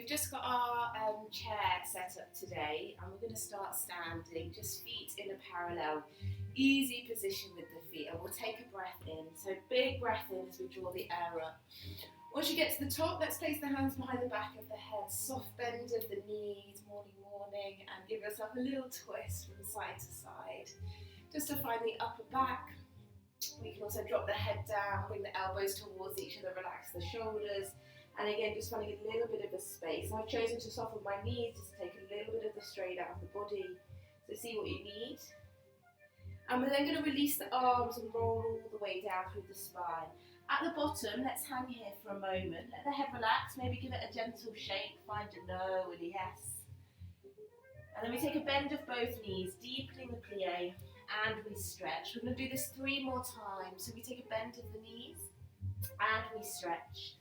we've just got our chair set up today and we're going to start standing, just feet in a parallel, easy position with the feet, and we'll take a breath in. So big breath in as we draw the air up. Once you get to the top, let's place the hands behind the back of the head, soft bend of the knees, morning, and give yourself a little twist from side to side, just to find the upper back. We can also drop the head down, bring the elbows towards each other, relax the shoulders. And again, just finding a little bit of a space. I've chosen to soften my knees, just to take a little bit of the strain out of the body. So see what you need. And we're then going to release the arms and roll all the way down through the spine. At the bottom, let's hang here for a moment. Let the head relax, maybe give it a gentle shake. Find a no and a yes. And then we take a bend of both knees, deepening the plie, and we stretch. We're going to do this 3 more times. So we take a bend of the knees, and we stretch.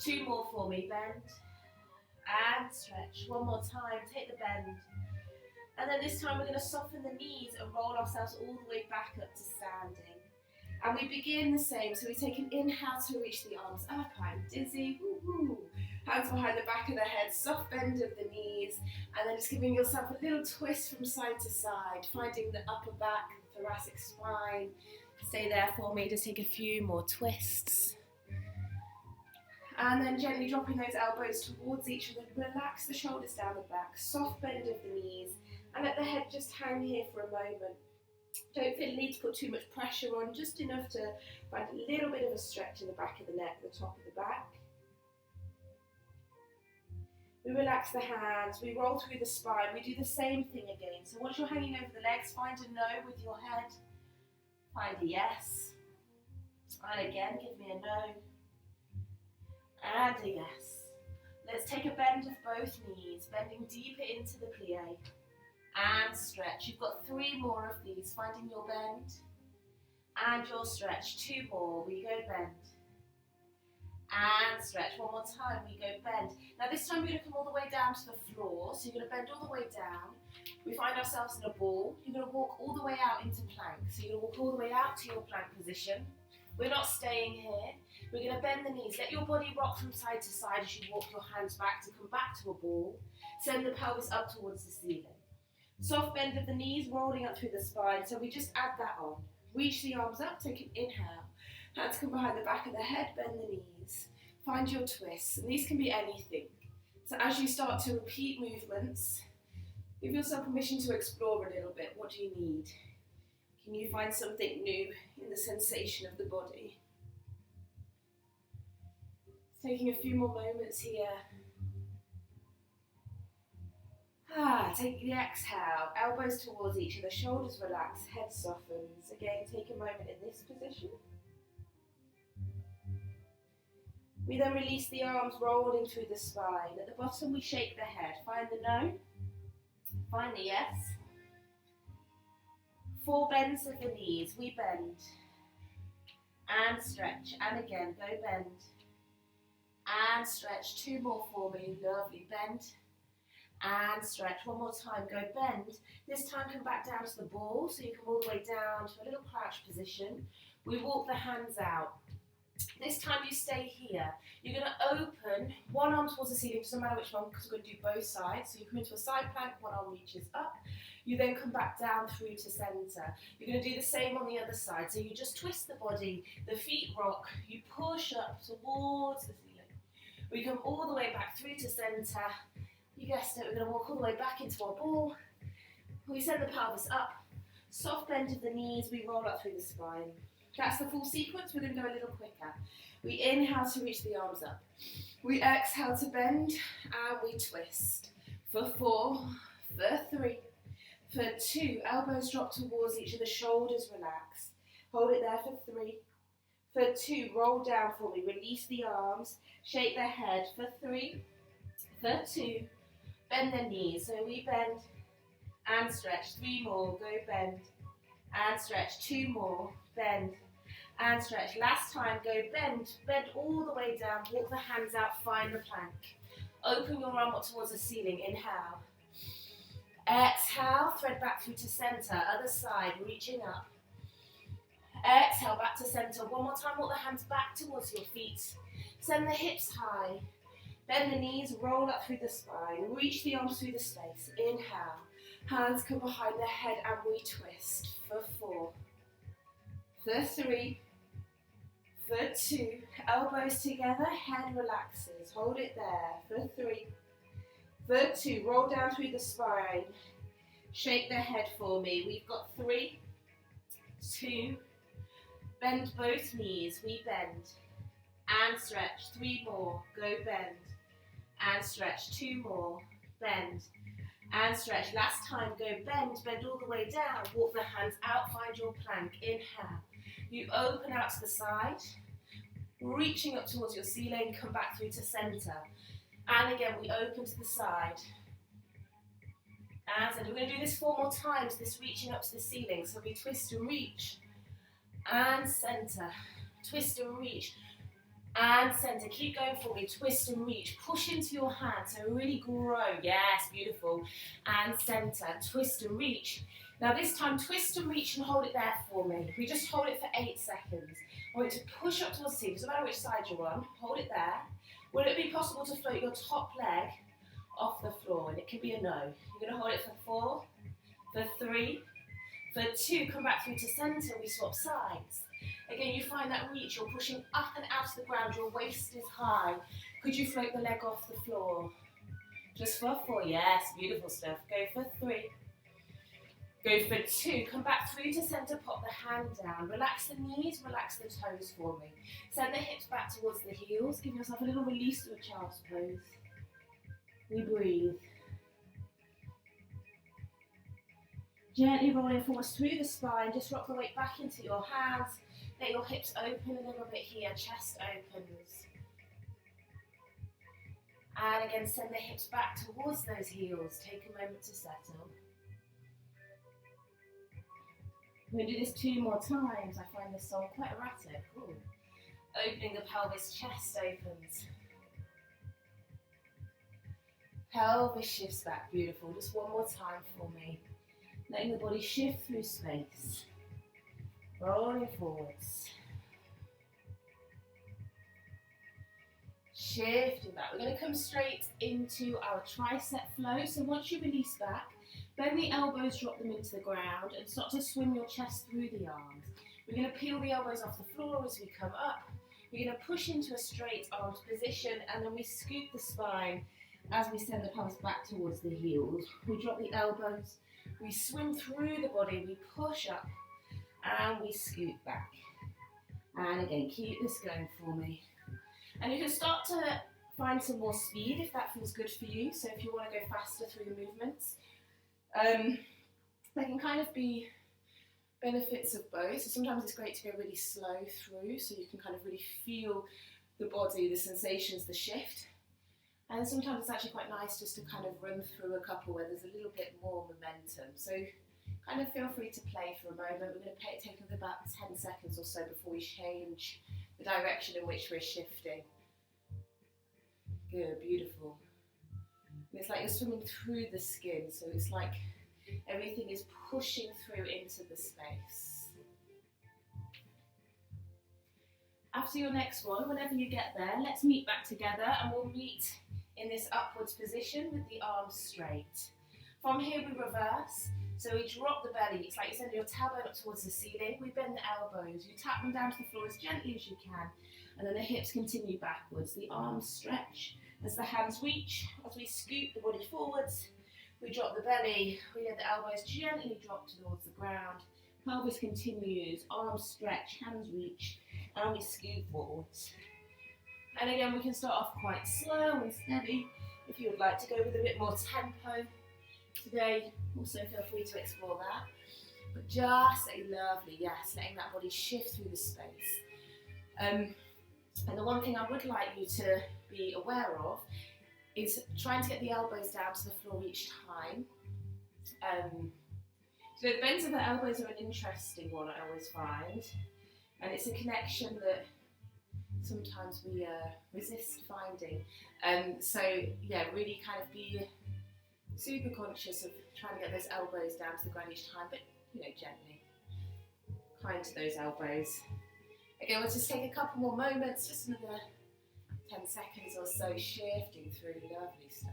2 more for me, bend and stretch. 1 more time, take the bend. And then this time we're going to soften the knees and roll ourselves all the way back up to standing. And we begin the same, so we take an inhale to reach the arms up, I'm dizzy, woo-hoo. Hands behind the back of the head, soft bend of the knees, and then just giving yourself a little twist from side to side, finding the upper back, the thoracic spine. Stay there for me, just take a few more twists. And then gently dropping those elbows towards each other, relax the shoulders down the back, soft bend of the knees, and let the head just hang here for a moment. Don't feel the need to put too much pressure on, just enough to find a little bit of a stretch in the back of the neck, the top of the back. We relax the hands, we roll through the spine, we do the same thing again. So once you're hanging over the legs, find a no with your head, find a yes, and again give me a no. And a yes. Let's take a bend of both knees, bending deeper into the plie. And stretch. You've got 3 more of these, finding your bend. And your stretch. 2 more. We go bend. And stretch. 1 more time. We go bend. Now this time we're going to come all the way down to the floor. So you're going to bend all the way down. We find ourselves in a ball. You're going to walk all the way out into plank. So you're going to walk all the way out to your plank position. We're not staying here. We're going to bend the knees. Let your body rock from side to side as you walk your hands back to come back to a ball. Send the pelvis up towards the ceiling. Soft bend of the knees, rolling up through the spine. So we just add that on. Reach the arms up, take an inhale. Hands come behind the back of the head, bend the knees. Find your twists. And these can be anything. So as you start to repeat movements, give yourself permission to explore a little bit. What do you need? Can you find something new in the sensation of the body? Taking a few more moments here. Take the exhale, elbows towards each other, shoulders relax, head softens. Again, take a moment in this position. We then release the arms rolling through the spine. At the bottom we shake the head. Find the no, find the yes. 4 bends of the knees, we bend and stretch, and again go bend and stretch. 2 more for me, lovely, bend and stretch. 1 more time, go bend. This time come back down to the ball, so you come all the way down to a little crouch position. We walk the hands out. This time you stay here. You're going to open one arm towards the ceiling, doesn't matter which one, because we're going to do both sides. So you come into a side plank, one arm reaches up. You then come back down through to centre. You're going to do the same on the other side. So you just twist the body, the feet rock, you push up towards the ceiling. We come all the way back through to centre. You guessed it, we're going to walk all the way back into our ball. We send the pelvis up, soft bend of the knees, we roll up through the spine. That's the full sequence. We're going to go a little quicker. We inhale to reach the arms up. We exhale to bend and we twist. For 4, for 3, for 2. Elbows drop towards each other, shoulders relax. Hold it there for 3. For 2, roll down for me. Release the arms, shake the head. For 3, for 2, bend the knees. So we bend and stretch. 3 more, go bend and stretch. 2 more, bend and stretch. Last time, go bend all the way down, walk the hands out, find the plank. Open your arm up towards the ceiling, inhale. Exhale, thread back through to center, other side, reaching up. Exhale, back to center. 1 more time, walk the hands back towards your feet. Send the hips high. Bend the knees, roll up through the spine, reach the arms through the space. Inhale, hands come behind the head and we twist for 4, for 3, for 2, elbows together, head relaxes, hold it there, for 3, for 2, roll down through the spine, shake the head for me. We've got 3, 2, bend both knees, we bend, and stretch, 3 more, go bend, and stretch, 2 more, bend, and stretch. Last time, go bend all the way down, walk the hands out, find your plank, inhale. You open out to the side, reaching up towards your ceiling, come back through to center. And again, we open to the side. And we're going to do this 4 more times, this reaching up to the ceiling. So we twist and reach, and center, twist and reach, and center. Keep going for me, twist and reach, push into your hands, so really grow, yes, beautiful, and center, twist and reach. Now this time, twist and reach and hold it there for me. We just hold it for 8 seconds. I want you to push up towards the ceiling, doesn't matter which side you're on, hold it there. Will it be possible to float your top leg off the floor? And it can be a no. You're going to hold it for 4, for 3, for 2, come back through to center, we swap sides. Again, you find that reach, you're pushing up and out of the ground, your waist is high. Could you float the leg off the floor? Just for 4, yes, beautiful stuff. Go for 3. Go for 2, come back through to center, pop the hand down. Relax the knees, relax the toes for me. Send the hips back towards the heels, give yourself a little release to a child's pose. We breathe. Gently rolling forwards through the spine, just rock the weight back into your hands. Let your hips open a little bit here, chest opens. And again, send the hips back towards those heels. Take a moment to settle. We're going to do this 2 more times. I find this song quite erratic. Ooh. Opening the pelvis, chest opens. Pelvis shifts back, beautiful. Just 1 more time for me. Letting the body shift through space. Rolling forwards. Shifting back. We're going to come straight into our tricep flow. So once you release back, bend the elbows, drop them into the ground, and start to swim your chest through the arms. We're going to peel the elbows off the floor as we come up. We're going to push into a straight arms position, and then we scoop the spine as we send the pelvis back towards the heels. We drop the elbows, we swim through the body, we push up, and we scoop back. And again, keep this going for me. And you can start to find some more speed if that feels good for you. So if you want to go faster through the movements, there can kind of be benefits of both. So sometimes it's great to go really slow through, so you can kind of really feel the body, the sensations, the shift. And sometimes it's actually quite nice just to kind of run through a couple where there's a little bit more momentum. So kind of feel free to play for a moment. We're going to take about 10 seconds or so before we change the direction in which we're shifting. Good, beautiful. And it's like you're swimming through the skin, so it's like everything is pushing through into the space. After your next one, whenever you get there, let's meet back together and we'll meet in this upwards position with the arms straight. From here we reverse, so we drop the belly. It's like you send your tailbone up towards the ceiling. We bend the elbows, you tap them down to the floor as gently as you can, and then the hips continue backwards. The arms stretch as the hands reach, as we scoop the body forwards. We drop the belly, we let the elbows gently drop towards the ground. Pelvis continues, arms stretch, hands reach, and we scoop forwards. And again, we can start off quite slow and steady. If you would like to go with a bit more tempo today, also feel free to explore that. But just a lovely, yes, letting that body shift through the space. And the one thing I would like you to be aware of is trying to get the elbows down to the floor each time. So the bends of the elbows are an interesting one, I always find. And it's a connection that sometimes we resist finding. So yeah, really kind of be super conscious of trying to get those elbows down to the ground each time, but gently, kind to those elbows. Again, we'll just take a couple more moments, just another 10 seconds or so, shifting through. Lovely stuff.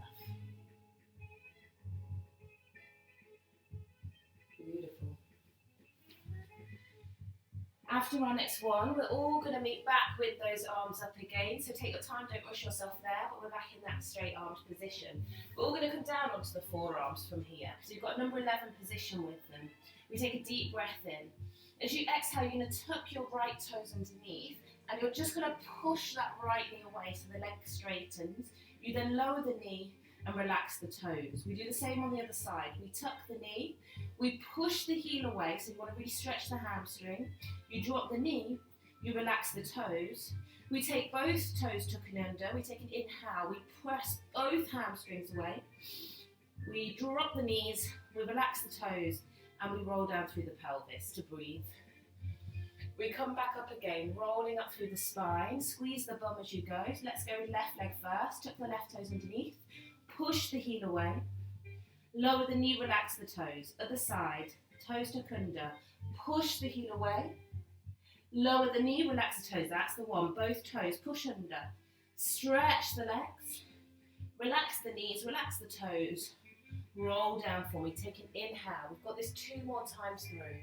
Beautiful. After our next one, we're all going to meet back with those arms up again. So take your time, don't rush yourself there, but we're back in that straight armed position. We're all going to come down onto the forearms from here. So you've got number 11 position with them. We take a deep breath in. As you exhale, you're going to tuck your right toes underneath, and you're just going to push that right knee away so the leg straightens. You then lower the knee and relax the toes. We do the same on the other side. We tuck the knee, we push the heel away, so you want to really stretch the hamstring. You drop the knee, you relax the toes. We take both toes tucking under, we take an inhale, we press both hamstrings away. We drop the knees, we relax the toes, and we roll down through the pelvis to breathe. We come back up again, rolling up through the spine, squeeze the bum as you go. So let's go with left leg first, tuck the left toes underneath, push the heel away, lower the knee, relax the toes. Other side, toes tuck under, push the heel away, lower the knee, relax the toes. That's the one, both toes, push under, stretch the legs, relax the knees, relax the toes, roll down for me, take an inhale. We've got this 2 more times through.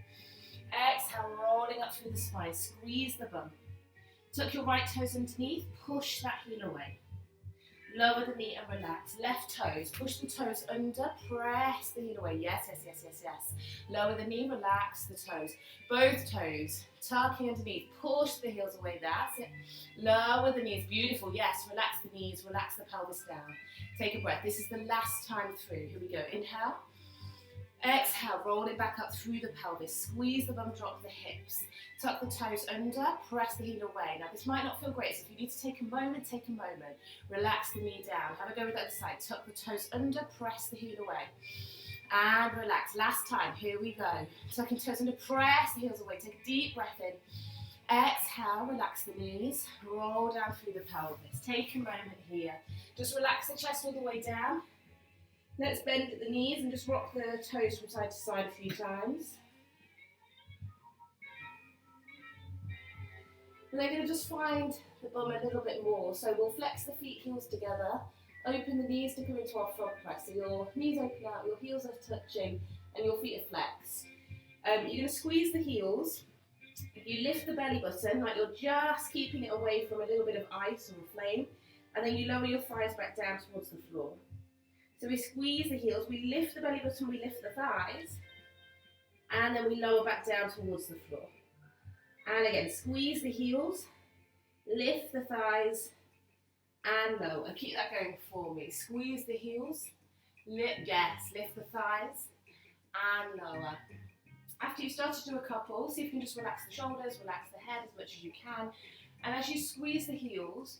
Exhale, rolling up through the spine, squeeze the bum. Tuck your right toes underneath, push that heel away. Lower the knee and relax. Left toes, push the toes under, press the heel away. Yes, yes, yes, yes, yes. Lower the knee, relax the toes. Both toes, tucking underneath, push the heels away. That's it. Lower the knees, beautiful. Yes, relax the knees, relax the pelvis down. Take a breath. This is the last time through. Here we go. Inhale. Exhale, roll it back up through the pelvis. Squeeze the bum, drop the hips. Tuck the toes under, press the heel away. Now this might not feel great, so if you need to take a moment, take a moment. Relax the knee down. Have a go with the other side. Tuck the toes under, press the heel away. And relax. Last time, here we go. Tucking toes under, press the heels away. Take a deep breath in. Exhale, relax the knees. Roll down through the pelvis. Take a moment here. Just relax the chest all the way down. Let's bend at the knees and just rock the toes from side to side a few times. And then going to just find the bum a little bit more. So we'll flex the feet, heels together. Open the knees to come into our frog press. So your knees open out, your heels are touching, and your feet are flexed. You're going to squeeze the heels. You lift the belly button, like you're just keeping it away from a little bit of ice or flame. And then you lower your thighs back down towards the floor. So we squeeze the heels, we lift the belly button, we lift the thighs, and then we lower back down towards the floor. And again, squeeze the heels, lift the thighs, and lower. Keep that going for me. Squeeze the heels, lift the thighs, and lower. After you've started to do a couple, see if you can just relax the shoulders, relax the head as much as you can. And as you squeeze the heels,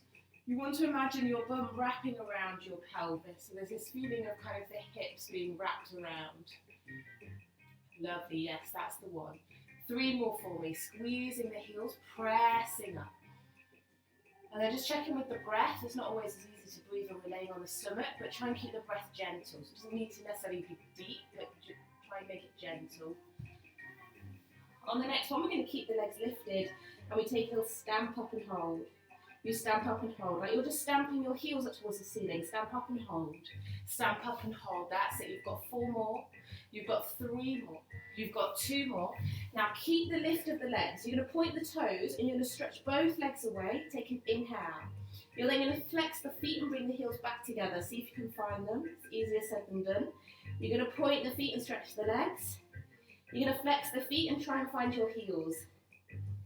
you want to imagine your bum wrapping around your pelvis. So there's this feeling of kind of the hips being wrapped around. Lovely, yes, that's the one. 3 more for me. Squeezing the heels, pressing up. And then just checking with the breath. It's not always as easy to breathe when we're laying on the stomach, but try and keep the breath gentle. So it doesn't need to necessarily be deep, but try and make it gentle. On the next one, we're going to keep the legs lifted, and we take a little stamp up and hold. You stamp up and hold, right? You're just stamping your heels up towards the ceiling. Stamp up and hold. Stamp up and hold. That's it. You've got 4 more. You've got 3 more. You've got 2 more. Now keep the lift of the legs. You're going to point the toes and you're going to stretch both legs away. Take an inhale. You're then going to flex the feet and bring the heels back together. See if you can find them. It's easier said than done. You're going to point the feet and stretch the legs. You're going to flex the feet and try and find your heels.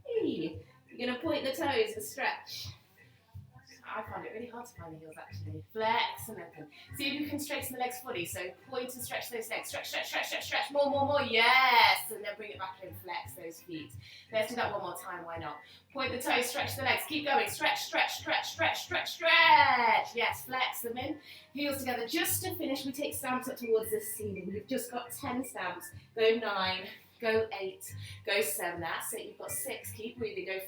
Hey. You're going to point the toes and stretch. I find it really hard to find the heels actually. Flex and open. See if you can straighten the legs fully. So point and stretch those legs. Stretch, stretch, stretch, stretch, stretch. More, more, more. Yes. And then bring it back in. Flex those feet. Let's do that one more time. Why not? Point the toes, stretch the legs. Keep going. Stretch, stretch, stretch, stretch, stretch, stretch. Yes. Flex them in. Heels together. Just to finish, we take stamps up towards the ceiling. We've just got 10 stamps. Go 9. Go 8. Go 7. That's it. You've got 6. Keep breathing. Go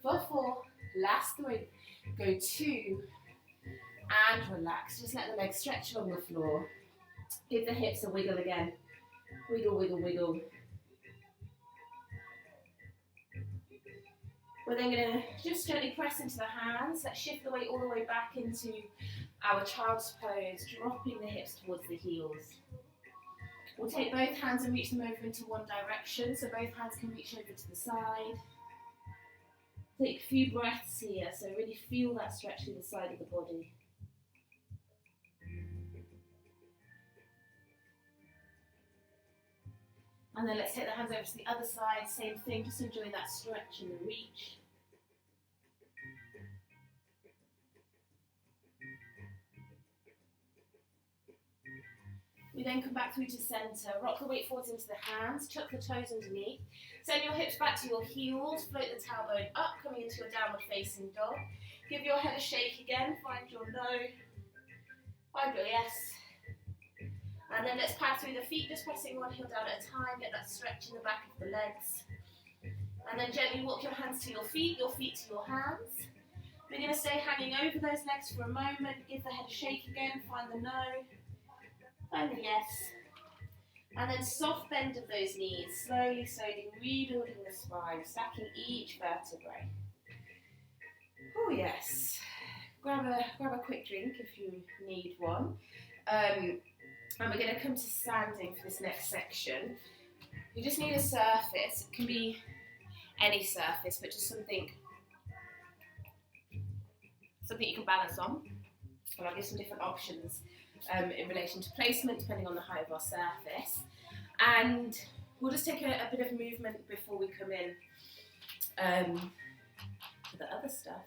5. 4. Last 3. Go 2 and relax. Just let the legs stretch along the floor. Give the hips a wiggle again. Wiggle, wiggle, wiggle. We're then going to just gently press into the hands. Let's shift the weight all the way back into our child's pose, dropping the hips towards the heels. We'll take both hands and reach them over into one direction, so both hands can reach over to the side. Take a few breaths here, so really feel that stretch through the side of the body. And then let's take the hands over to the other side, same thing, just enjoy that stretch and the reach. We then come back through to centre, rock the weight forwards into the hands, tuck the toes underneath, send your hips back to your heels, float the tailbone up, coming into your downward facing dog. Give your head a shake again, find your no, find your yes. And then let's pad through the feet, just pressing one heel down at a time, get that stretch in the back of the legs. And then gently walk your hands to your feet to your hands. We're going to stay hanging over those legs for a moment, give the head a shake again, find the no, find the yes. And then soft bend of those knees, slowly, slowly rebuilding the spine, stacking each vertebrae. Oh yes. Grab a quick drink if you need one. And we're going to come to standing for this next section. You just need a surface. It can be any surface, but just something you can balance on. And I'll give some different options in relation to placement, depending on the height of our surface. And we'll just take a bit of movement before we come in to the other stuff,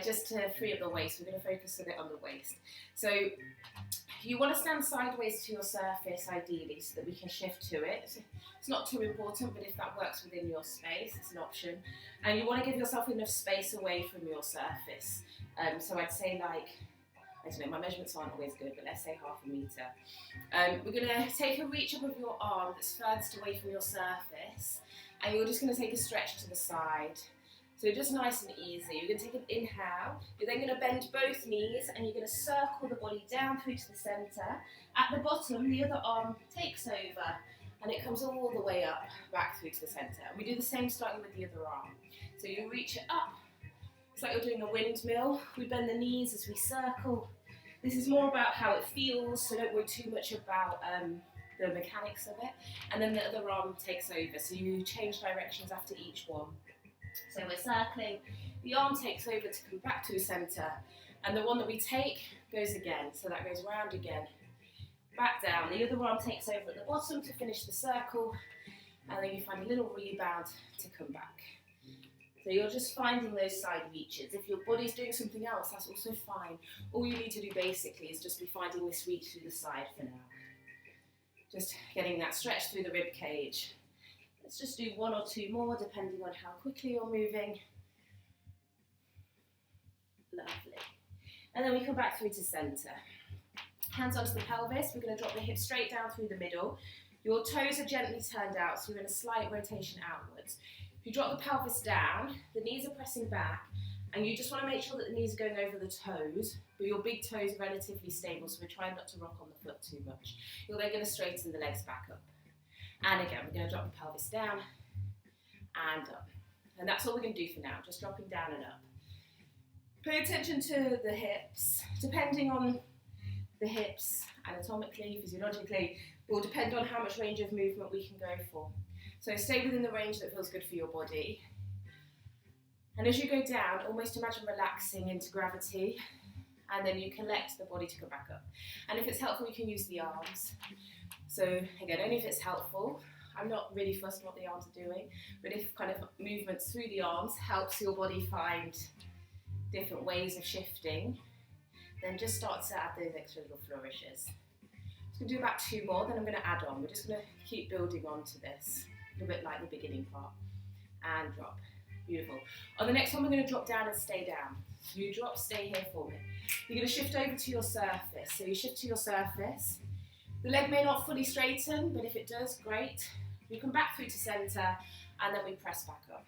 just to free up the waist. We're going to focus a bit on the waist. So you want to stand sideways to your surface, ideally, so that we can shift to it. It's not too important, but if that works within your space, it's an option. And you want to give yourself enough space away from your surface. So I'd say like, I don't know, my measurements aren't always good, but let's say 1/2 metre. We're going to take a reach up of your arm that's furthest away from your surface, and you're just going to take a stretch to the side. So just nice and easy. You're going to take an inhale, you're then going to bend both knees and you're going to circle the body down through to the centre. At the bottom, the other arm takes over and it comes all the way up, back through to the centre. And we do the same starting with the other arm. So you reach it up, it's like you're doing a windmill. We bend the knees as we circle. This is more about how it feels, so don't worry too much about the mechanics of it. And then the other arm takes over, so you change directions after each one. So we're circling, the arm takes over to come back to the centre, and the one that we take goes again, so that goes round again, back down. The other arm takes over at the bottom to finish the circle, and then you find a little rebound to come back. So you're just finding those side reaches. If your body's doing something else, that's also fine. All you need to do basically is just be finding this reach through the side for now. Just getting that stretch through the rib cage. Let's just do 1 or 2 more, depending on how quickly you're moving. Lovely. And then we come back through to centre. Hands onto the pelvis. We're going to drop the hips straight down through the middle. Your toes are gently turned out, so you're in a slight rotation outwards. If you drop the pelvis down, the knees are pressing back, and you just want to make sure that the knees are going over the toes, but your big toes are relatively stable, so we're trying not to rock on the foot too much. You're then going to straighten the legs back up. And again, we're going to drop the pelvis down and up. And that's all we're going to do for now, just dropping down and up. Pay attention to the hips. Depending on the hips, anatomically, physiologically, will depend on how much range of movement we can go for. So stay within the range that feels good for your body. And as you go down, almost imagine relaxing into gravity, and then you collect the body to come back up. And if it's helpful, you can use the arms. So again, only if it's helpful. I'm not really fussed on what the arms are doing, but if kind of movements through the arms helps your body find different ways of shifting, then just start to add those extra little flourishes. So I'm going to do about 2 more, then I'm going to add on. We're just going to keep building on to this, a little bit like the beginning part. And drop. Beautiful. On the next one, we're going to drop down and stay down. So you drop, stay here for me. You're going to shift over to your surface. So you shift to your surface. The leg may not fully straighten, but if it does, great. You come back through to centre, and then we press back up.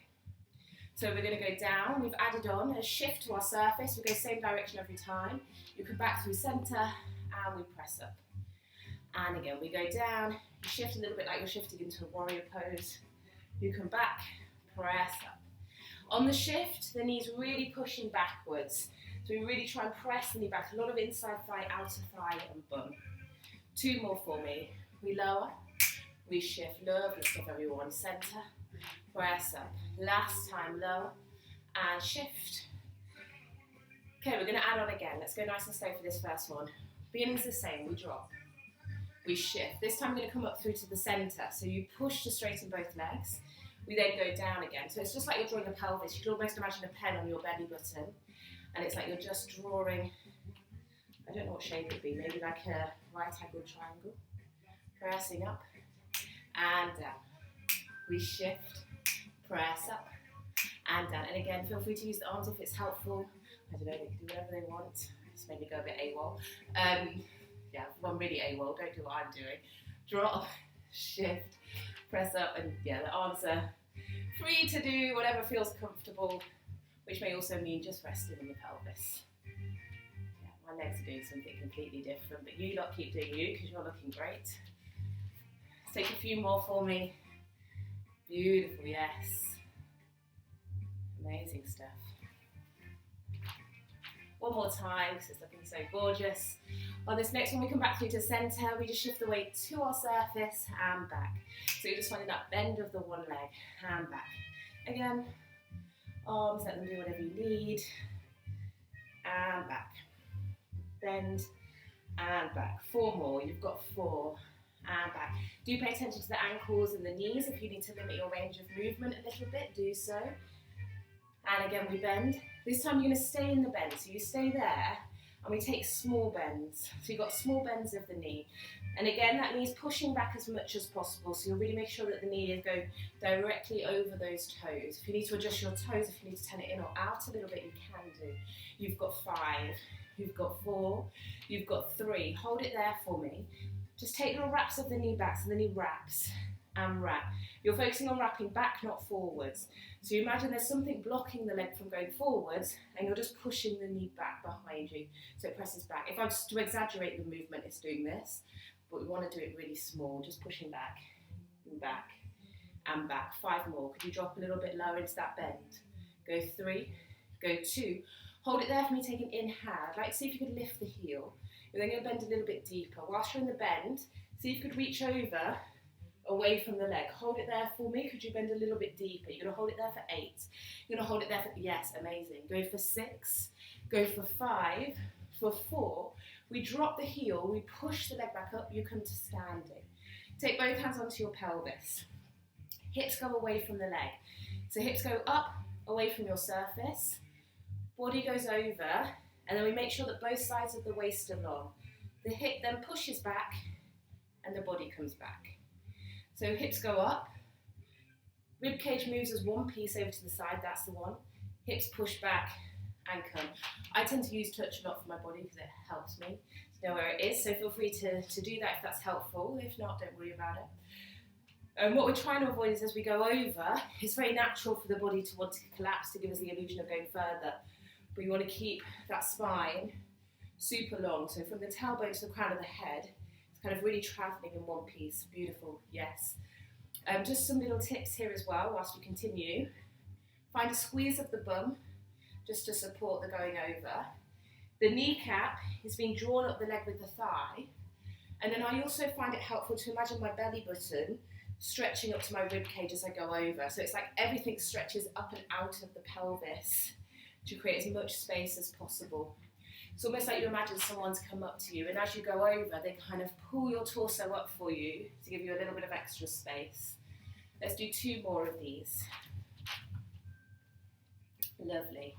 So we're going to go down, we've added on a shift to our surface, we go same direction every time. You come back through centre, and we press up. And again, we go down, you shift a little bit like you're shifting into a warrior pose. You come back, press up. On the shift, the knees really pushing backwards. So we really try and press the knee back. A lot of inside thigh, outer thigh and bum. 2 more for me. We lower, we shift. Lovely stuff, everyone. Center, press up. Last time, lower and shift. Okay, we're going to add on again. Let's go nice and slow for this first one. Beginning's the same. We drop, we shift. This time we're going to come up through to the center. So you push to straighten both legs. We then go down again. So it's just like you're drawing a pelvis. You can almost imagine a pen on your belly button. And it's like you're just drawing, I don't know what shape it would be, maybe like a right angled triangle. Pressing up and down. We shift, press up and down. And again, feel free to use the arms if it's helpful. I don't know, they can do whatever they want. It's made me go a bit AWOL. Yeah, if I'm really AWOL, don't do what I'm doing. Drop, shift, press up, and yeah, the arms are free to do whatever feels comfortable, which may also mean just resting in the pelvis. Yeah, my legs are doing something completely different, but you lot keep doing you because you're looking great. Let's take a few more for me. Beautiful, yes. Amazing stuff. One more time, because it's looking so gorgeous. On this next one, we come back through to center. We just shift the weight to our surface and back. So you're just finding that bend of the one leg, and back. Again, arms, let them do whatever you need. And back. Bend and back. 4 more, you've got 4. And back. Do pay attention to the ankles and the knees. If you need to limit your range of movement a little bit, do so. And again, we bend. This time you're going to stay in the bend. So you stay there and we take small bends. So you've got small bends of the knee. And again, that knee is pushing back as much as possible. So you'll really make sure that the knee is going directly over those toes. If you need to adjust your toes, if you need to turn it in or out a little bit, you can do. You've got 5, you've got 4, you've got 3. Hold it there for me. Just take little wraps of the knee back, so the knee wraps and wrap. You're focusing on wrapping back, not forwards. So you imagine there's something blocking the leg from going forwards, and you're just pushing the knee back behind you, so it presses back. If I was to exaggerate the movement, it's doing this, but we want to do it really small, just pushing back and back and back. 5 more. Could you drop a little bit lower into that bend? Go 3, go 2. Hold it there for me, take an inhale. I'd like to see if you could lift the heel. You're then going to bend a little bit deeper. Whilst you're in the bend, see if you could reach over, away from the leg. Hold it there for me. Could you bend a little bit deeper? You're going to hold it there for 8. You're going to hold it there for, yes, amazing. Go for 6, go for 5, for 4. We drop the heel, we push the leg back up, you come to standing. Take both hands onto your pelvis. Hips go away from the leg. So hips go up, away from your surface. Body goes over, and then we make sure that both sides of the waist are long. The hip then pushes back, and the body comes back. So hips go up, rib cage moves as one piece over to the side, that's the one. Hips push back and come. I tend to use touch a lot for my body because it helps me to know where it is, so feel free to do that if that's helpful. If not, don't worry about it. And what we're trying to avoid is as we go over, it's very natural for the body to want to collapse to give us the illusion of going further. But you want to keep that spine super long, so from the tailbone to the crown of the head, kind of really travelling in one piece. Beautiful, yes. Just some little tips here as well whilst we continue. Find a squeeze of the bum just to support the going over. The kneecap is being drawn up the leg with the thigh. And then I also find it helpful to imagine my belly button stretching up to my rib cage as I go over. So it's like everything stretches up and out of the pelvis to create as much space as possible. It's almost like you imagine someone's come up to you, and as you go over, they kind of pull your torso up for you to give you a little bit of extra space. Let's do 2 more of these. Lovely.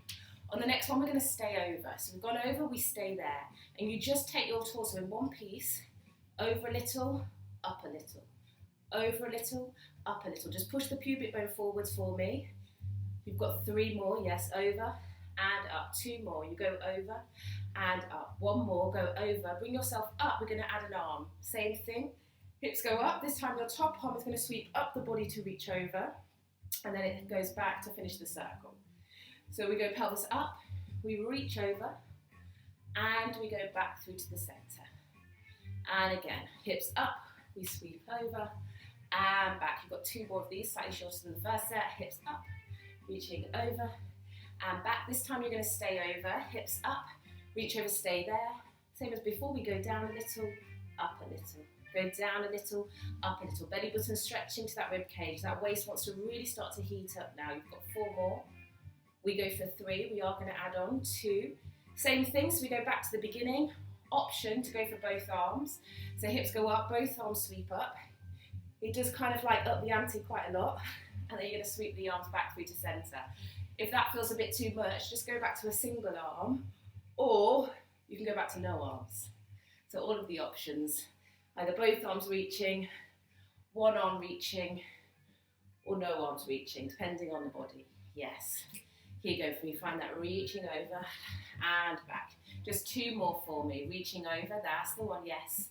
On the next one, we're going to stay over. So we've gone over, we stay there. And you just take your torso in one piece, over a little, up a little. Over a little, up a little. Just push the pubic bone forwards for me. You've got 3 more, yes, over and up. 2 more, you go over and up. 1 more, go over. Bring yourself up, we're going to add an arm. Same thing, hips go up. This time your top arm is going to sweep up the body to reach over, and then it goes back to finish the circle. So we go pelvis up, we reach over, and we go back through to the center. And again, hips up, we sweep over, and back. You've got 2 more of these, slightly shorter than the first set. Hips up, reaching over and back. This time you're going to stay over, hips up, reach over, stay there. Same as before, we go down a little, up a little. Go down a little, up a little. Belly button stretching to that rib cage. That waist wants to really start to heat up now. You've got 4 more. We go for 3. We are going to add on 2. Same thing, so we go back to the beginning. Option to go for both arms. So hips go up, both arms sweep up. It does kind of like up the ante quite a lot. And then you're going to sweep the arms back through to centre. If that feels a bit too much, just go back to a single arm. Or you can go back to no arms. So all of the options. Either both arms reaching, one arm reaching, or no arms reaching, depending on the body. Yes. Here you go for me. Find that reaching over and back. Just 2 more for me. Reaching over, that's the one, yes.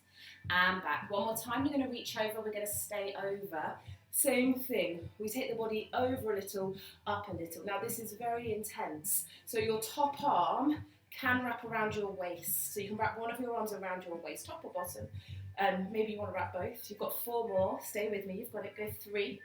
And back. One more time, you're going to reach over, we're going to stay over. Same thing. We take the body over a little, up a little. Now this is very intense. So your top arm can wrap around your waist. So you can wrap one of your arms around your waist, top or bottom. Maybe you want to wrap both. You've got 4 more. Stay with me. You've got it. Go 3.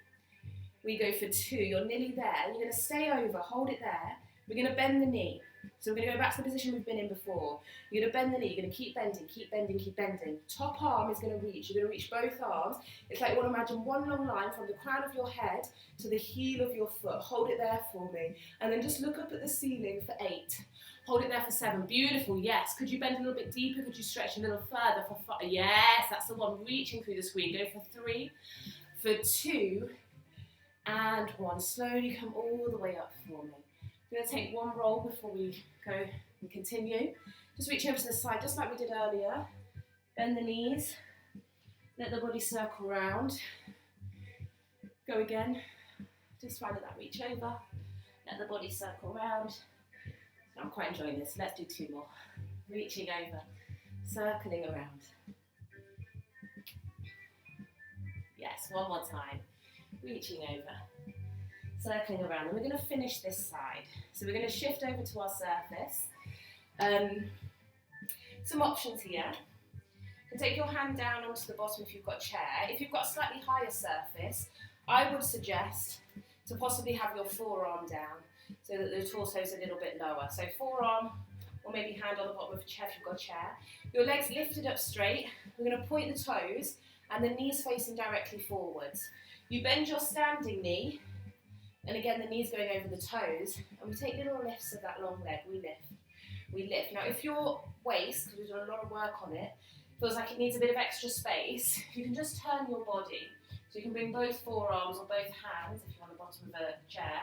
We go for 2. You're nearly there. You're going to stay over. Hold it there. We're going to bend the knee. So we're going to go back to the position we've been in before. You're going to bend the knee. You're going to keep bending, keep bending, keep bending. Top arm is going to reach. You're going to reach both arms. It's like you want to imagine one long line from the crown of your head to the heel of your foot. Hold it there for me. And then just look up at the ceiling for 8. Hold it there for 7. Beautiful, yes. Could you bend a little bit deeper? Could you stretch a little further for 5? Yes, that's the one. Reaching through the screen. Go for 3, for 2, and 1. Slowly come all the way up for me. I'm going to take 1 roll before we go and continue. Just reach over to the side, just like we did earlier. Bend the knees. Let the body circle round. Go again. Just find that reach over. Let the body circle round. I'm quite enjoying this. Let's do 2 more. Reaching over, circling around. Yes, 1 more time. Reaching over, circling around. And we're going to finish this side. So we're going to shift over to our surface. Some options here. You can take your hand down onto the bottom if you've got a chair. If you've got a slightly higher surface, I would suggest to possibly have your forearm down, so that the torso is a little bit lower. So forearm, or maybe hand on the bottom of a chair if you've got a chair. Your legs lifted up straight. We're going to point the toes and the knees facing directly forwards. You bend your standing knee, and again the knees going over the toes, and we take little lifts of that long leg. We lift. We lift. Now if your waist, because we've done a lot of work on it, feels like it needs a bit of extra space, you can just turn your body. So you can bring both forearms or both hands, if you're on the bottom of a chair,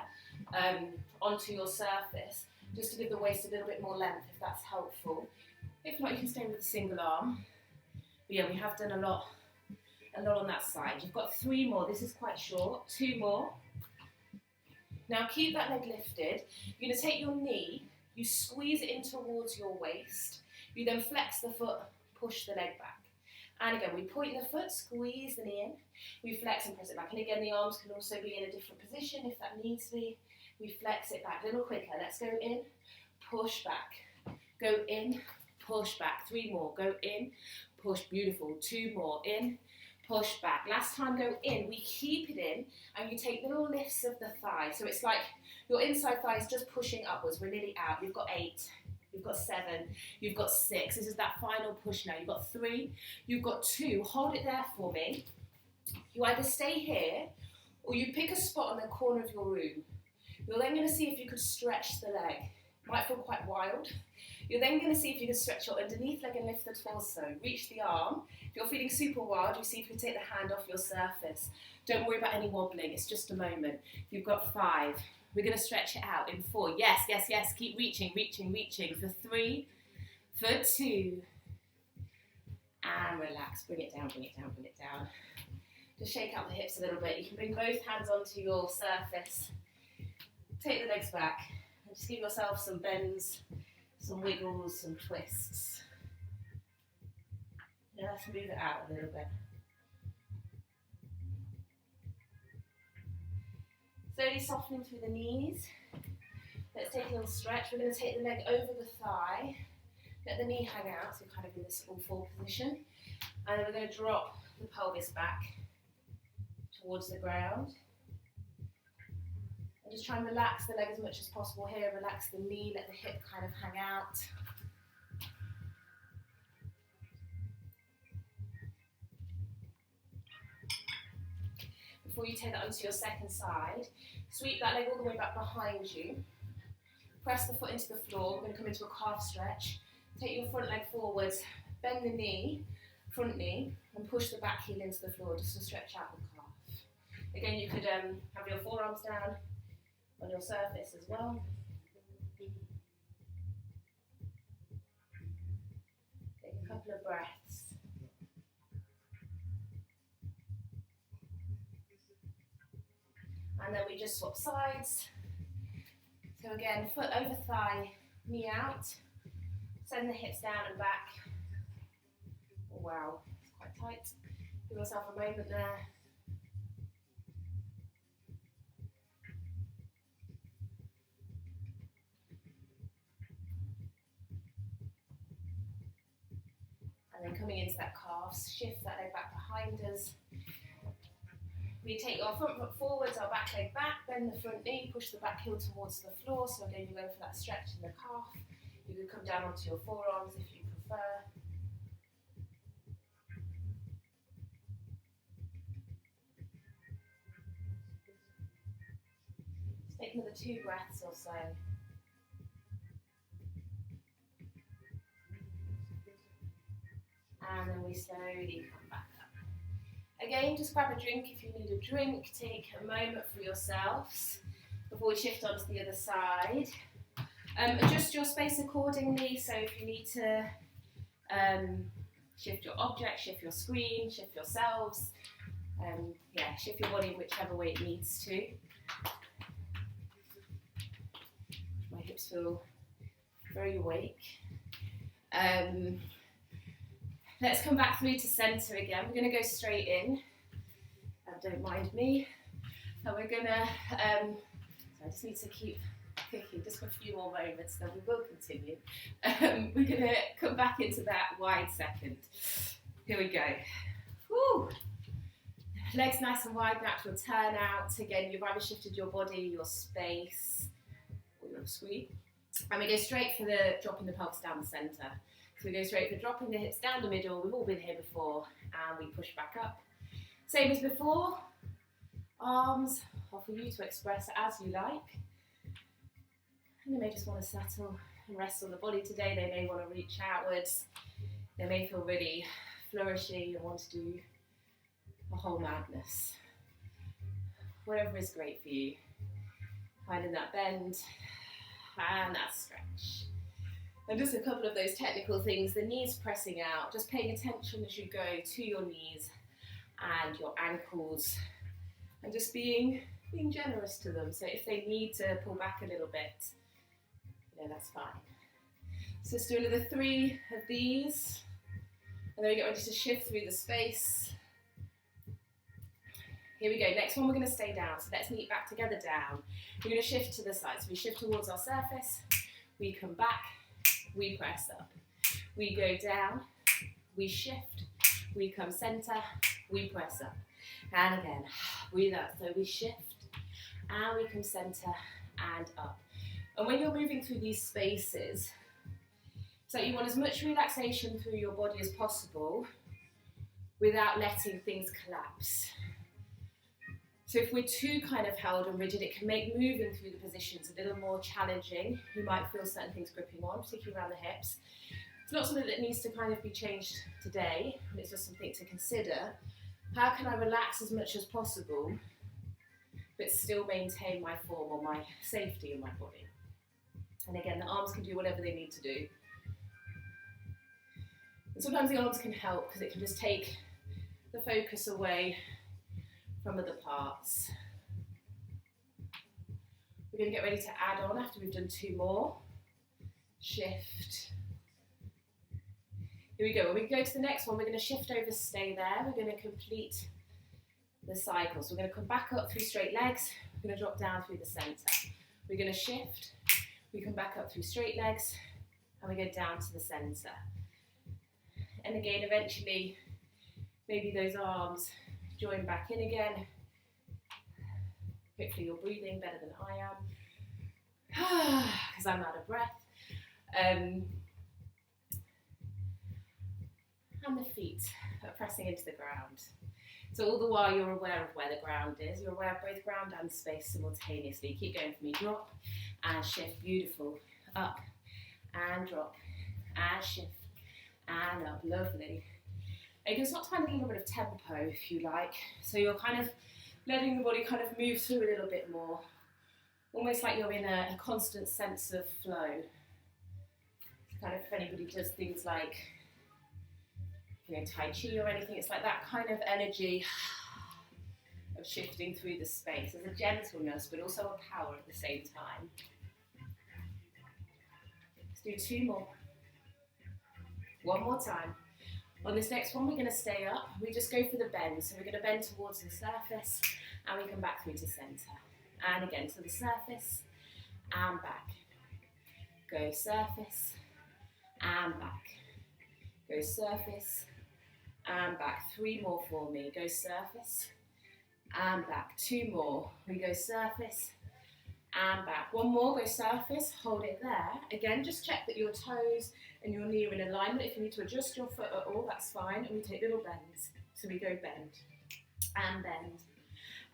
onto your surface, just to give the waist a little bit more length, if that's helpful. If not, you can stay with a single arm. But yeah, we have done a lot on that side. You've got 3 more. This is quite short. 2 more. Now keep that leg lifted. You're going to take your knee, you squeeze it in towards your waist. You then flex the foot, push the leg back. And again, we point the foot, squeeze the knee in. We flex and press it back. And again, the arms can also be in a different position if that needs to be. We flex it back a little quicker. Let's go in, push back. Go in, push back. 3 more. Go in, push. Beautiful. 2 more. In, push back. Last time, go in. We keep it in, and you take little lifts of the thigh. So it's like your inside thigh is just pushing upwards. We're nearly out. You've got 8. You've got 7, you've got 6. This is that final push now. You've got 3, you've got 2. Hold it there for me. You either stay here, or you pick a spot on the corner of your room. You're then going to see if you could stretch the leg. Might feel quite wild. You're then going to see if you can stretch your underneath leg and lift the torso. Reach the arm. If you're feeling super wild, you see if you can take the hand off your surface. Don't worry about any wobbling. It's just a moment. You've got 5. We're going to stretch it out in 4. Yes, yes, yes. Keep reaching, reaching, reaching. For 3, for 2. And relax. Bring it down, bring it down, bring it down. Just shake out the hips a little bit. You can bring both hands onto your surface. Take the legs back. And just give yourself some bends, some wiggles, some twists. Just move it out a little bit. Slowly softening through the knees. Let's take a little stretch. We're going to take the leg over the thigh. Let the knee hang out, so kind of in this all 4 position. And then we're going to drop the pelvis back towards the ground. Just try and relax the leg as much as possible here. Relax the knee, let the hip kind of hang out. Before you take that onto your second side, sweep that leg all the way back behind you. Press the foot into the floor. We're going to come into a calf stretch. Take your front leg forwards, bend the knee, front knee, and push the back heel into the floor just to stretch out the calf. Again, you could have your forearms down on your surface as well. Take a couple of breaths. And then we just swap sides. So again, foot over thigh, knee out. Send the hips down and back. Oh, wow, it's quite tight. Give yourself a moment there. And then coming into that calf, shift that leg back behind us. We take our front foot forwards, our back leg back, bend the front knee, push the back heel towards the floor. So again, you're going for that stretch in the calf. You could come down onto your forearms if you prefer. Just take another 2 breaths or so. And then we slowly come back up. Again, just grab a drink if you need a drink. Take a moment for yourselves before we shift onto the other side. Adjust your space accordingly, so if you need to shift your object, shift your screen, shift yourselves, shift your body whichever way it needs to. My hips feel very awake. Let's come back through to centre again. We're going to go straight in. Don't mind me. And we're going to, I just need to keep cooking just for a few more moments, then we will continue. We're going to come back into that wide second. Here we go. Woo. Legs nice and wide, natural turn out. Again, you've either shifted your body, your space, or your screen. And we go straight for the dropping the pelvis down the centre. So we go straight for dropping the hips down the middle. We've all been here before. And we push back up. Same as before. Arms are for you to express as you like. And they may just want to settle and rest on the body today. They may want to reach outwards. They may feel really flourishy and want to do a whole madness. Whatever is great for you. Finding that bend and that stretch. And just a couple of those technical things, the knees pressing out, just paying attention as you go to your knees and your ankles, and just being generous to them. So if they need to pull back a little bit, that's fine. So let's do another 3 of these, and then we get ready to shift through the space. Here we go, next one we're going to stay down, so let's meet back together down. We're going to shift to the side, so we shift towards our surface, we come back, we press up, we go down, we shift, we come centre, we press up, and again, breathe out, so we shift, and we come centre and up. And when you're moving through these spaces, so you want as much relaxation through your body as possible without letting things collapse. So if we're too kind of held and rigid, it can make moving through the positions a little more challenging. You might feel certain things gripping on, particularly around the hips. It's not something that needs to kind of be changed today, it's just something to consider. How can I relax as much as possible, but still maintain my form or my safety in my body? And again, the arms can do whatever they need to do. And sometimes the arms can help because it can just take the focus away from other parts. We're going to get ready to add on after we've done 2 more. Shift. Here we go. When we go to the next one, we're going to shift over, stay there. We're going to complete the cycle. So we're going to come back up through straight legs. We're going to drop down through the centre. We're going to shift. We come back up through straight legs, and we go down to the centre. And again, eventually, maybe those arms join back in again. Hopefully you're breathing better than I am, because I'm out of breath. And the feet are pressing into the ground. So all the while you're aware of where the ground is, you're aware of both ground and space simultaneously. Keep going for me. Drop and shift. Beautiful. Up and drop and shift and up. Lovely. And you can start to find a little bit of tempo if you like. So you're kind of letting the body kind of move through a little bit more. Almost like you're in a constant sense of flow. Kind of if anybody does things like, you know, Tai Chi or anything, it's like that kind of energy of shifting through the space. There's a gentleness, but also a power at the same time. Let's do 2 more. 1 more time. On this next one, we're going to stay up. We just go for the bend. So we're going to bend towards the surface, and we come back through to center. And again, to the surface, and back. Go surface, and back. Go surface, and back. 3 more for me. Go surface, and back. 2 more. We go surface, and back. 1 more, go surface, hold it there. Again, just check that your toes and your knee are in alignment. If you need to adjust your foot at all, that's fine. And we take little bends. So we go bend, and bend,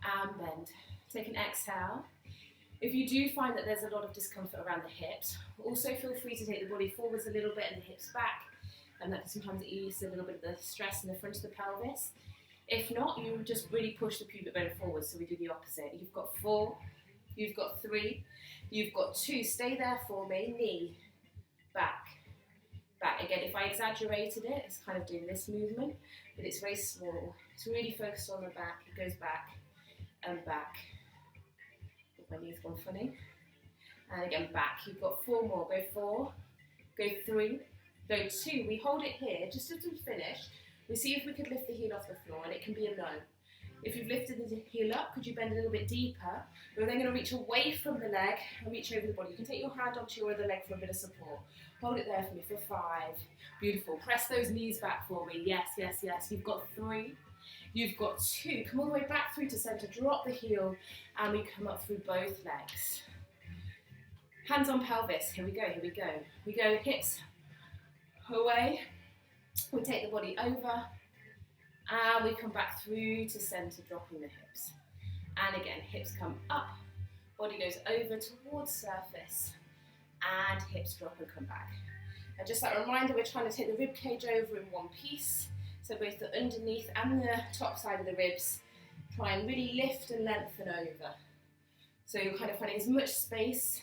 and bend. Take an exhale. If you do find that there's a lot of discomfort around the hips, also feel free to take the body forwards a little bit and the hips back. And that can sometimes ease a little bit of the stress in the front of the pelvis. If not, you just really push the pubic bone forward, so we do the opposite. You've got 4, you've got 3, you've got 2. Stay there for me. Knee, back, back. Again, if I exaggerated it, it's kind of doing this movement, but it's very small. It's really focused on the back. It goes back and back. My knee's gone funny. And again, back. You've got 4 more. Go 4, go 3, go 2. We hold it here, just as we finish. We see if we could lift the heel off the floor, and it can be a no. If you've lifted the heel up, could you bend a little bit deeper? We're then going to reach away from the leg and reach over the body. You can take your hand onto your other leg for a bit of support. Hold it there for me for 5. Beautiful. Press those knees back for me. Yes, yes, yes. You've got 3. You've got 2. Come all the way back through to center. Drop the heel, and we come up through both legs. Hands on pelvis. Here we go, here we go. We go hips away. We take the body over, and we come back through to center, dropping the hips. And again, hips come up, body goes over towards surface, and hips drop and come back. And just that reminder, we're trying to take the rib cage over in one piece, so both the underneath and the top side of the ribs, try and really lift and lengthen over. So you're kind of finding as much space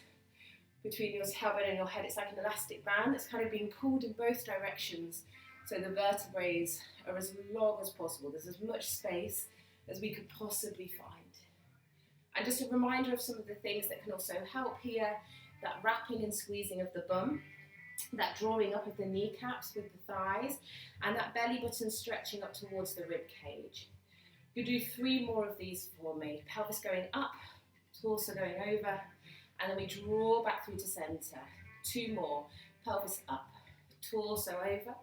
between your tailbone and your head. It's like an elastic band that's kind of being pulled in both directions, so the vertebrae are as long as possible. There's as much space as we could possibly find. And just a reminder of some of the things that can also help here: that wrapping and squeezing of the bum, that drawing up of the kneecaps with the thighs, and that belly button stretching up towards the rib cage. You do 3 more of these for me. Pelvis going up, torso going over, and then we draw back through to center. 2 more. Pelvis up, torso over.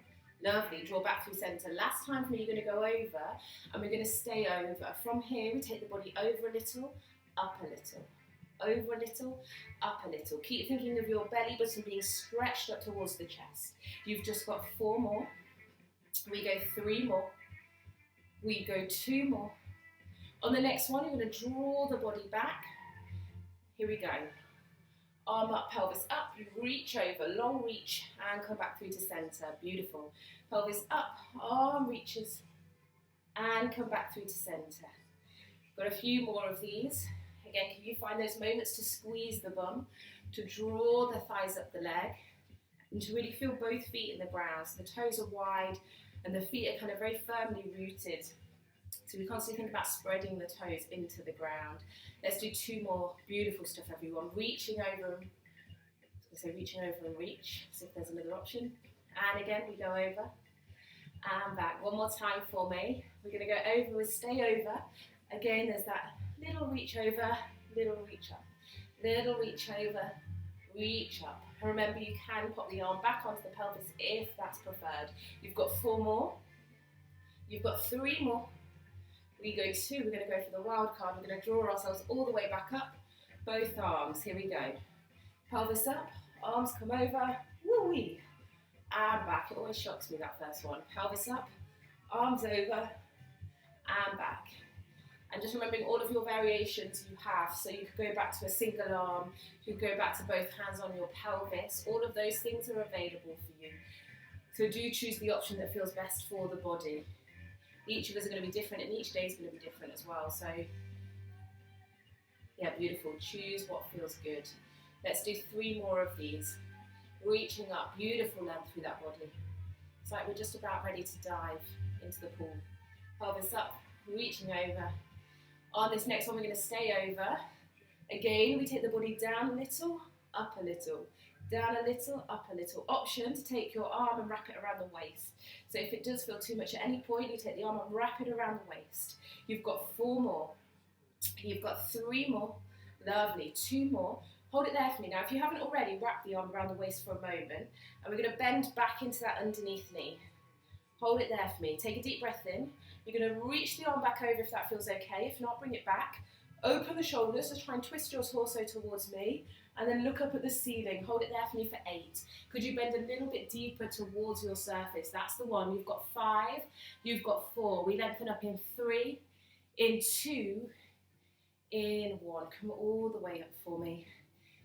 Lovely. Draw back through center. Last time for me, you're going to go over, and we're going to stay over. From here, we take the body over a little, up a little. Over a little, up a little. Keep thinking of your belly button being stretched up towards the chest. You've just got 4 more. We go 3 more. We go 2 more. On the next one, you're going to draw the body back. Here we go. Arm up, pelvis up, reach over, long reach, and come back through to center. Beautiful. Pelvis up, arm reaches, and come back through to center. Got a few more of these. Again, can you find those moments to squeeze the bum, to draw the thighs up the leg, and to really feel both feet in the ground. So the toes are wide, and the feet are kind of very firmly rooted. So we constantly think about spreading the toes into the ground. Let's do 2 more. Beautiful stuff, everyone. Reaching over, reaching over and reach. See if there's a middle option. And again, we go over and back. 1 more time for me. We're going to go over, we stay over. Again, there's that little reach over, little reach up. Little reach over, reach up. And remember, you can pop the arm back onto the pelvis if that's preferred. You've got 4 more. You've got 3 more. We go 2, we're going to go for the wild card. We're going to draw ourselves all the way back up, both arms. Here we go. Pelvis up, arms come over, woo-wee, and back. It always shocks me, that first one. Pelvis up, arms over, and back. And just remembering all of your variations you have. So you could go back to a single arm, you could go back to both hands on your pelvis. All of those things are available for you. So do choose the option that feels best for the body. Each of us are going to be different, and each day is going to be different as well. So, yeah, beautiful. Choose what feels good. Let's do 3 more of these. Reaching up, beautiful length through that body. It's like we're just about ready to dive into the pool. Pelvis up, reaching over. On this next one, we're going to stay over. Again, we take the body down a little, up a little. Down a little, up a little. Option to take your arm and wrap it around the waist. So if it does feel too much at any point, you take the arm and wrap it around the waist. You've got 4 more. You've got 3 more. Lovely. 2 more. Hold it there for me. Now, if you haven't already, wrap the arm around the waist for a moment. And we're going to bend back into that underneath knee. Hold it there for me. Take a deep breath in. You're going to reach the arm back over if that feels okay. If not, bring it back. Open the shoulders, so try and twist your torso towards me. And then look up at the ceiling. Hold it there for me for 8. Could you bend a little bit deeper towards your surface? That's the one. You've got 5. You've got 4. We lengthen up in 3, in 2, in 1. Come all the way up for me.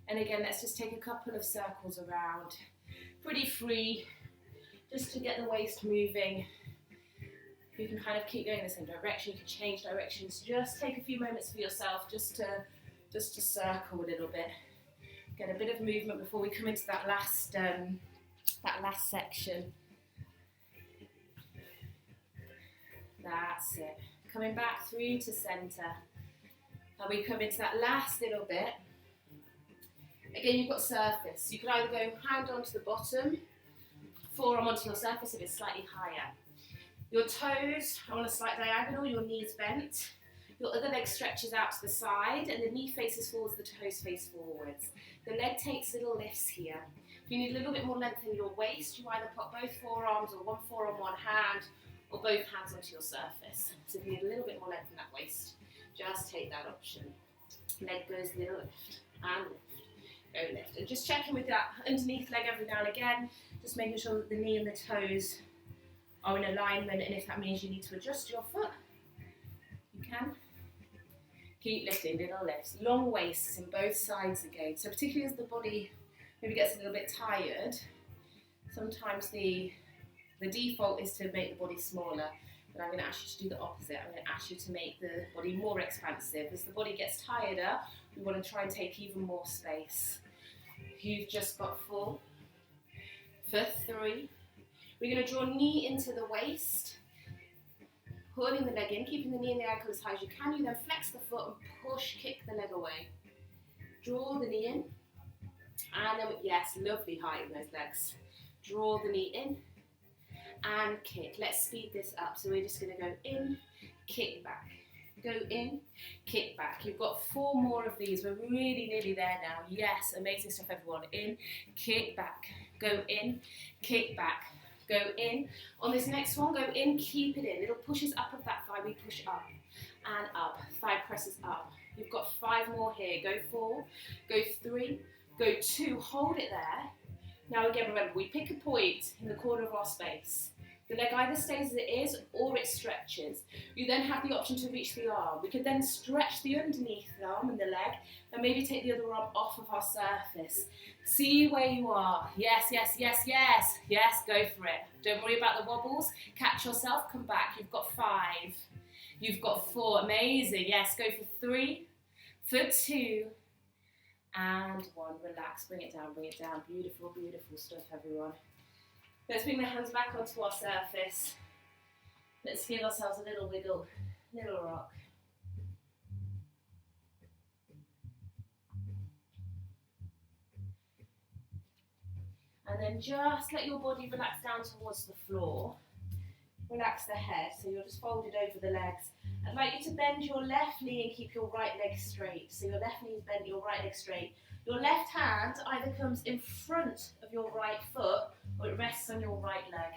And again, let's just take a couple of circles around. Pretty free, just to get the waist moving. You can kind of keep going in the same direction. You can change directions. Just take a few moments for yourself, just to circle a little bit. Get a bit of movement before we come into that last section. That's it. Coming back through to centre. And we come into that last little bit. Again, you've got surface. You can either go hand onto the bottom, forearm onto your surface if it's slightly higher. Your toes are on a slight diagonal, your knees bent. Your other leg stretches out to the side, and the knee faces forwards, the toes face forwards. The leg takes little lifts here. If you need a little bit more length in your waist, you either put both forearms or one forearm, one hand, or both hands onto your surface. So if you need a little bit more length in that waist, just take that option. Leg goes little lift, and lift, go lift. And just checking with that underneath leg every now and again, just making sure that the knee and the toes are in alignment, and if that means you need to adjust your foot, you can. Keep lifting, little lifts. Long waists in both sides again. So particularly as the body maybe gets a little bit tired, sometimes the default is to make the body smaller, but I'm going to ask you to do the opposite. I'm going to ask you to make the body more expansive. As the body gets tireder, we want to try and take even more space. You've just got 4, for 3. We're going to draw knee into the waist, pulling the leg in, keeping the knee and the ankle as high as you can. You then flex the foot and push, kick the leg away. Draw the knee in, and then, yes, lovely height in those legs. Draw the knee in, and kick. Let's speed this up. So we're just going to go in, kick back. Go in, kick back. You've got 4 more of these. We're really nearly there now. Yes, amazing stuff, everyone. In, kick back. Go in, kick back. Go in. On this next one, go in, keep it in. Little pushes up of that thigh. We push up and up. Thigh presses up. You've got 5 more here. Go 4, go 3, go 2. Hold it there. Now again, remember, we pick a point in the corner of our space. The leg either stays as it is or it stretches. You then have the option to reach the arm. We could then stretch the underneath arm and the leg and maybe take the other arm off of our surface. See where you are. Yes, yes, yes, yes. Yes, go for it. Don't worry about the wobbles. Catch yourself, come back. You've got 5. You've got 4. Amazing. Yes, go for 3, for 2, and 1. Relax, bring it down, bring it down. Beautiful, beautiful stuff, everyone. Let's bring the hands back onto our surface. Let's give ourselves a little wiggle, little rock. And then just let your body relax down towards the floor. Relax the head, so you're just folded over the legs. I'd like you to bend your left knee and keep your right leg straight. So your left knee is bent, your right leg straight. Your left hand either comes in front of your right foot or it rests on your right leg.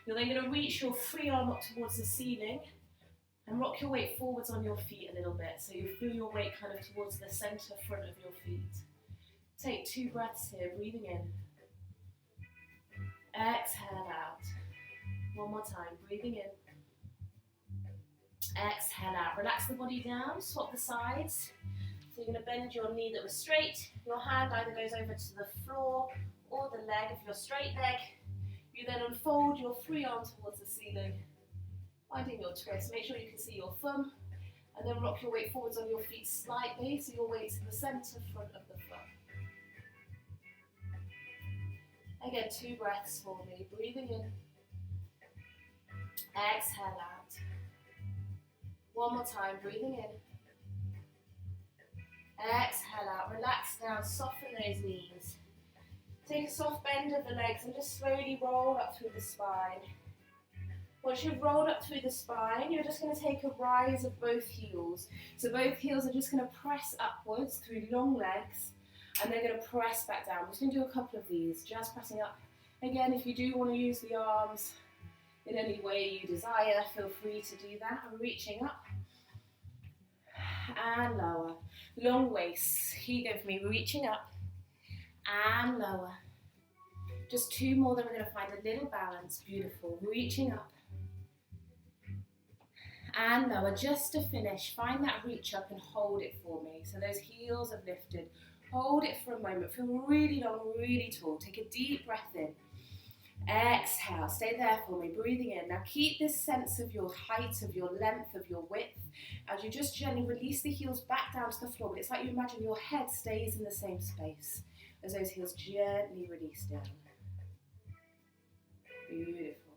You're then going to reach your free arm up towards the ceiling And rock your weight forwards on your feet a little bit, so you feel your weight kind of towards the center front of your feet. Take 2 breaths here, breathing in. Exhale out. One more time, breathing in. Exhale out. Relax the body down, swap the sides. So you're going to bend your knee that was straight. Your hand either goes over to the floor or the leg of your straight leg. You then unfold your free arm towards the ceiling. Finding your twist, make sure you can see your thumb, and then rock your weight forwards on your feet slightly, so your weight's in the centre front of the foot. Again, 2 breaths for me, breathing in, exhale out. One more time, breathing in, exhale out, relax down, soften those knees. Take a soft bend of the legs and just slowly roll up through the spine. Once you've rolled up through the spine, you're just going to take a rise of both heels. So both heels are just going to press upwards through long legs, and they're going to press back down. I'm just going to do a couple of these, just pressing up. Again, if you do want to use the arms in any way you desire, feel free to do that. I'm reaching up and lower. Long waist. Here you go for me, reaching up and lower. Just 2 more, then we're going to find a little balance. Beautiful. Reaching up and lower. Just to finish, find that reach up and hold it for me. So those heels have lifted. Hold it for a moment. Feel really long, really tall. Take a deep breath in. Exhale. Stay there for me. Breathing in. Now keep this sense of your height, of your length, of your width. As you just gently release the heels back down to the floor. But it's like you imagine your head stays in the same space as those heels gently release down. Beautiful.